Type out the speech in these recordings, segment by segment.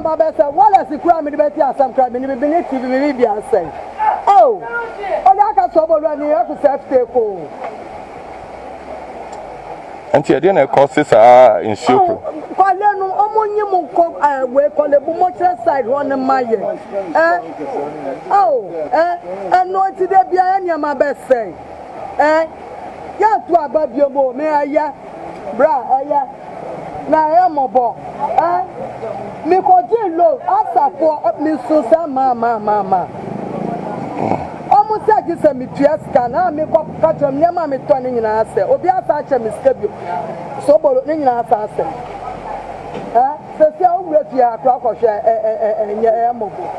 my best. What is the crime in the Betty? Some crime in the beneath to be say. Oh, I got sober when you have to say, and you didn't causes are in Shupro. Colonel Omonimo, we call the Bumocha side one of my year. And no, today be any my best say. Yeah, to above your boy, may I, bra, na I am a boy. Me ko low, after for me so mama. Almost like you said, me can I make up catch them near my turning in our say, or be a touch a mistake. So, but in our answer. So, with your clock or share and your mobile.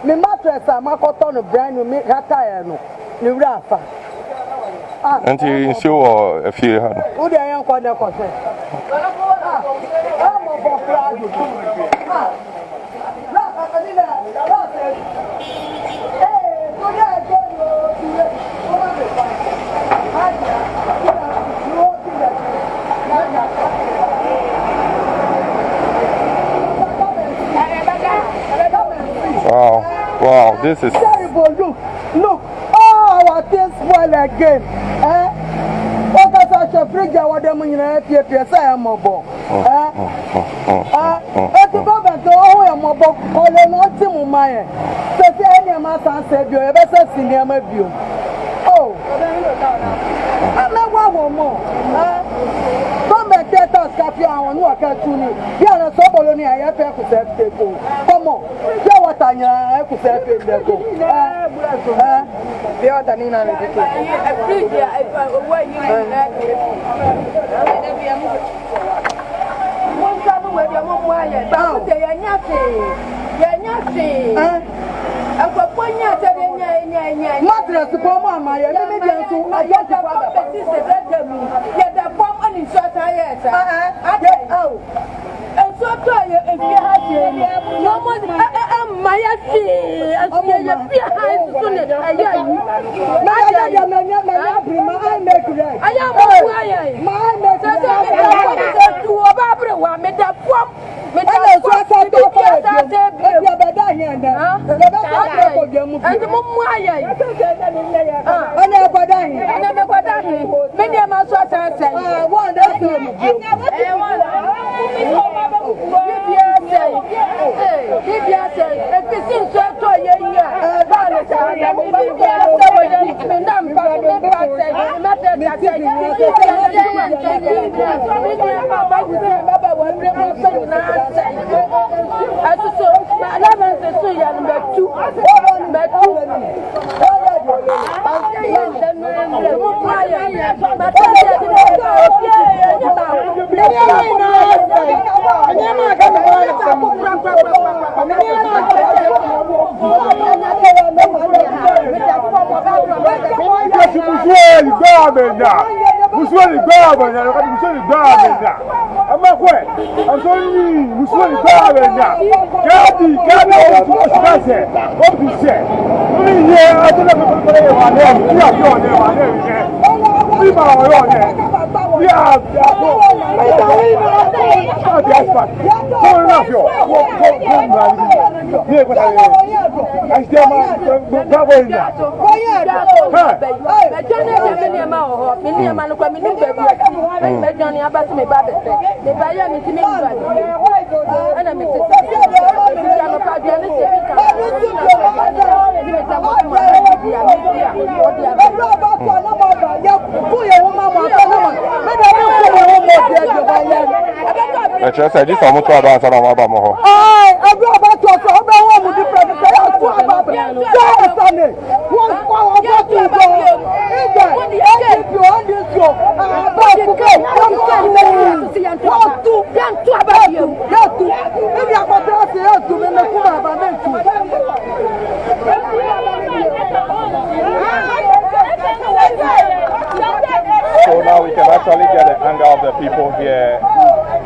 Me mattress, I'm a cotton of brand new make her tire. No, Rafa. And you show a few. Who the young corner concern? Wow, this is terrible. Look, oh, our things spoil again. What does I show fridge? What them in the say I'm mobile. It's the government, oh, I'm mobile. Oh, they're not in my so any of my sons said you ever said in my view. Oh, I'm not one more. Come back, get us, Captain, and walk out to me. You are a sober, I have to say, come on. What I could say, the other Nina, just I just almost about Abamoho. I go about to Odawa with the president. So now we can actually get the anger of the people here.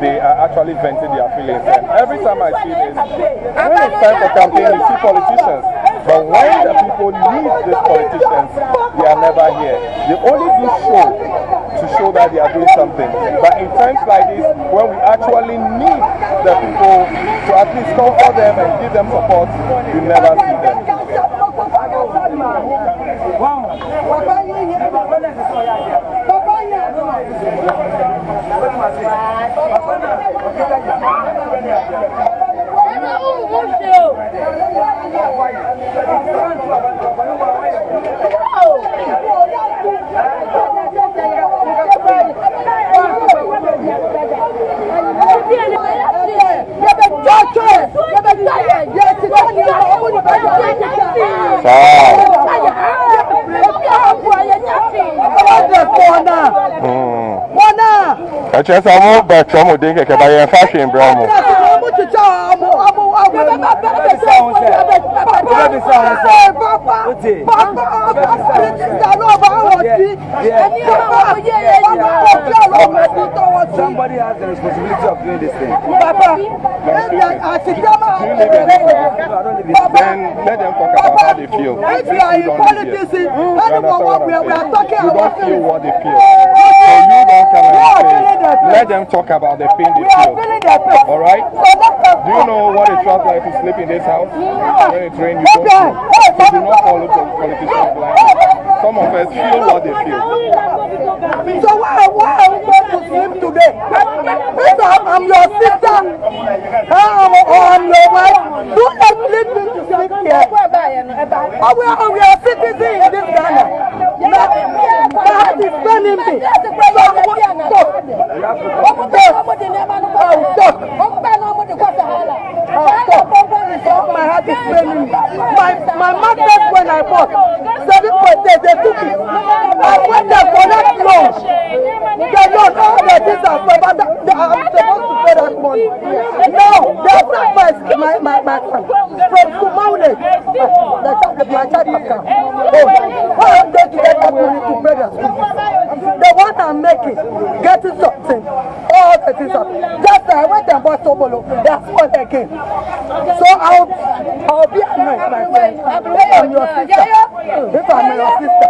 They are actually venting their feelings. And every time I see this, when it's time for campaign, you see politicians But when the people need these politicians, they are never here. They only do show to show that they are doing something. But in times like this, when we actually need the people to at least comfort them and give them support, you never see them. Just a but some think I buy a fashion brand. Somebody has the responsibility of doing this thing. Then let them talk about how they feel. If you are in politics, you don't feel what they feel. So you don't come and say, let them talk about the pain they feel. Alright? Do you know what it feels like to sleep in this house? When it rains, you don't feel. So do not follow politicians blindly. Some of us feel what they feel. So why are we going to sleep today? If I'm your sister, or I'm your wife, do not leave me to sleep here. We are citizens in this Ghana. My heart is burning me. My heart is burning me. My mattress when I bought 7.8, they took it. I went there for that long. They don't know that this is but I'm supposed to pay that money. No, they sacrificed my son from Kumaude. My child account. Why am they to get that money to pay their school? The one I'm making, getting something, all the things up. Just I went and bought Tobolo. That's what I came. So I'll be annoyed, my friend. If I'm your sister. If I'm your sister.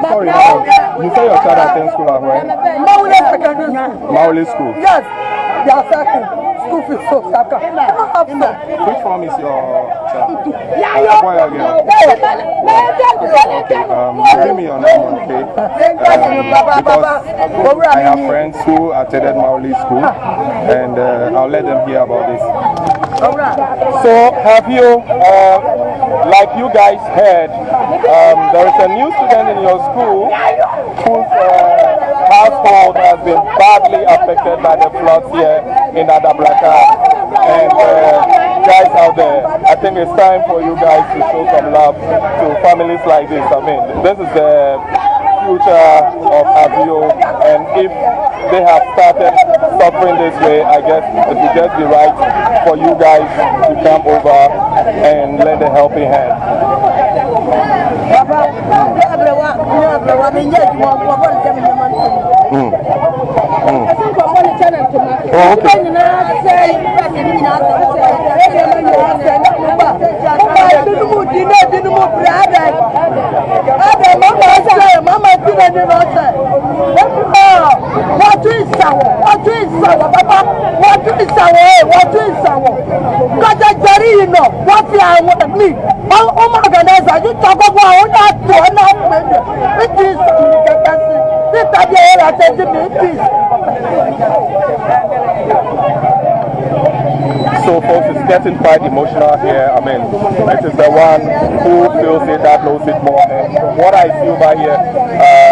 Sorry, you say your child attends school at where? Maule Secondary School. Maule School? Yes, they are second. School fees so second. Which form is your child? Boy or girl? Okay, give me your number, okay? Because I have friends who attended Maule School, and I'll let them hear about this. So, have you, like you guys heard, there is a new student in your school whose household has been badly affected by the floods here in Adabraka. And guys out there, I think it's time for you guys to show some love to families like this. I mean, this is the future of Abio, and if they have started suffering this way, I guess it would just be right for you guys to come over and lend a helping hand. So folks, it's getting quite emotional here. I mean, it is the one who feels it that knows it more. And from what I see over here,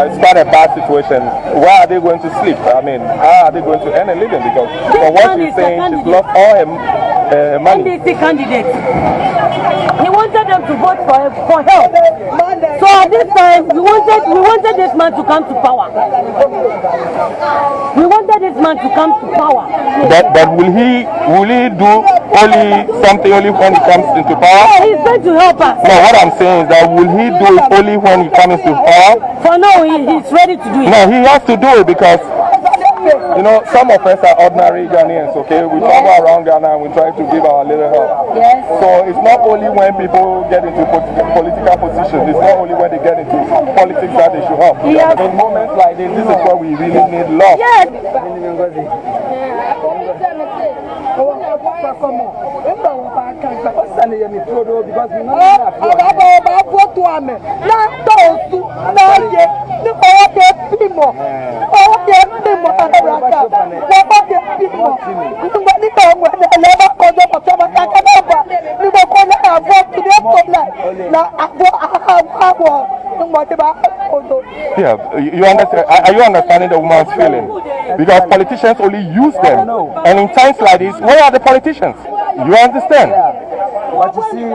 it's quite a bad situation. Where are they going to sleep? I mean, how are they going to earn a living? Because from what she's saying, she's lost all her money. NDC candidate. He wanted them to vote for help. So at this time, we wanted this man to come to power. We wanted this man to come to power. But will he do only something only when he comes into power? Yeah, he's going to help us. No, what I'm saying is that will he do it only when he comes into power? For now, he's ready to do it. No, he has to do it because You know, some of us are ordinary Ghanaians, okay? We travel around Ghana and we try to give our little help. Yes. So it's not only when people get into political positions, it's not only when they get into politics that they should help. Yes. In moments like this is where we really need love. Yes. Yeah, you understand? Are you understanding the woman's feeling? Because politicians only use them, and in times like this, where are the politicians? You understand? But you see, you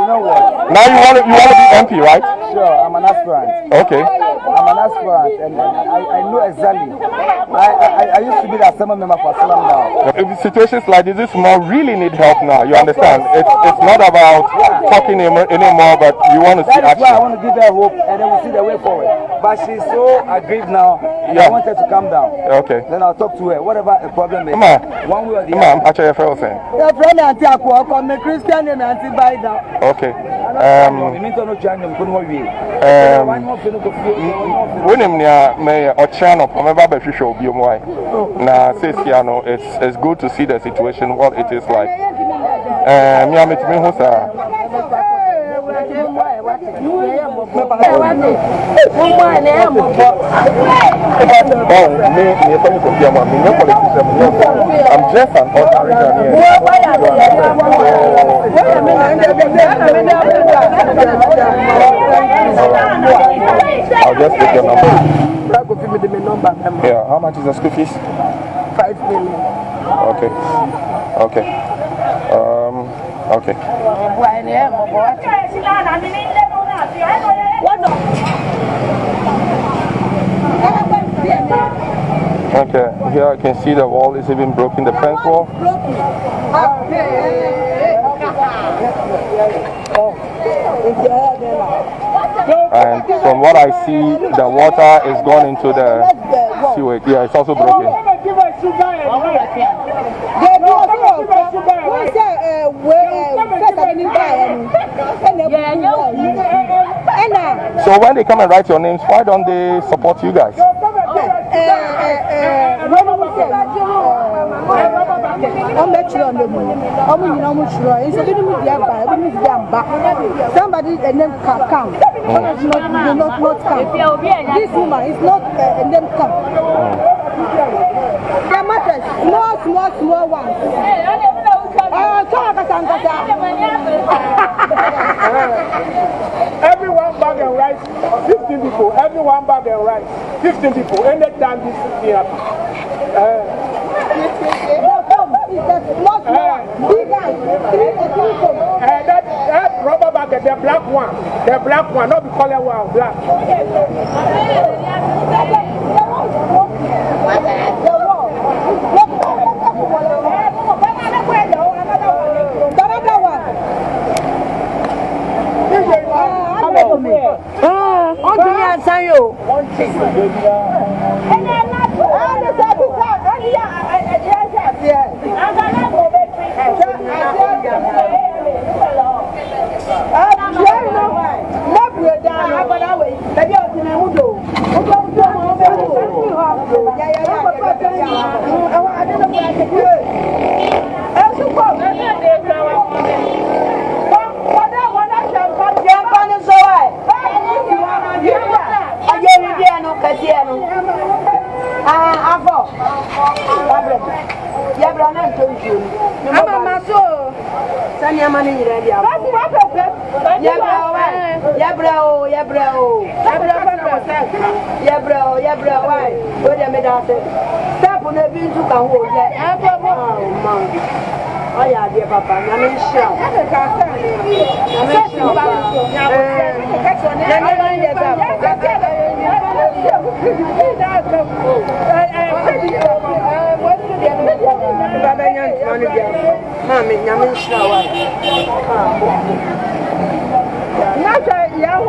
know what? Now you want to be MP, right? Sure, I'm an aspirant. Okay. I'm an aspirant, and I know exactly. I used to be the assembly member for Salam now. In situations like this woman really need help now. You understand? It's not about talking anymore, but you want to see That is why I action. want to give her hope, and then we'll see the way forward. But she's so aggrieved now, and I want her to calm down. Okay. Then I'll talk to her, whatever the problem is. Come on. One way or the Come on, actually, your fellow saying. Your friend Auntie Akwa, come Christian and Auntie Bida. Okay. When I'm near my channel, I'm about to show you why. Now, says Kiano, it's good to see the situation, what it is like. Me, I'm at me, who's I'm just an ordinary Ghanaian. I'll just take your number. Yeah, how much is the school fees? 5 million. Okay. Okay. Okay. Okay, here I can see the wall is even broken, the fence wall. And from what I see, the water is gone into the sewage. Yeah, it's also broken. So when they come and write your names, why don't they support you guys? Somebody name can come. Not come. This woman is not a name come. There matters small ones. Everyone bag and rice, 15 people. Everyone bag and rice, 15 people. Anytime this thing happens. That rubber bag, the black one, not the color one, black. Not a young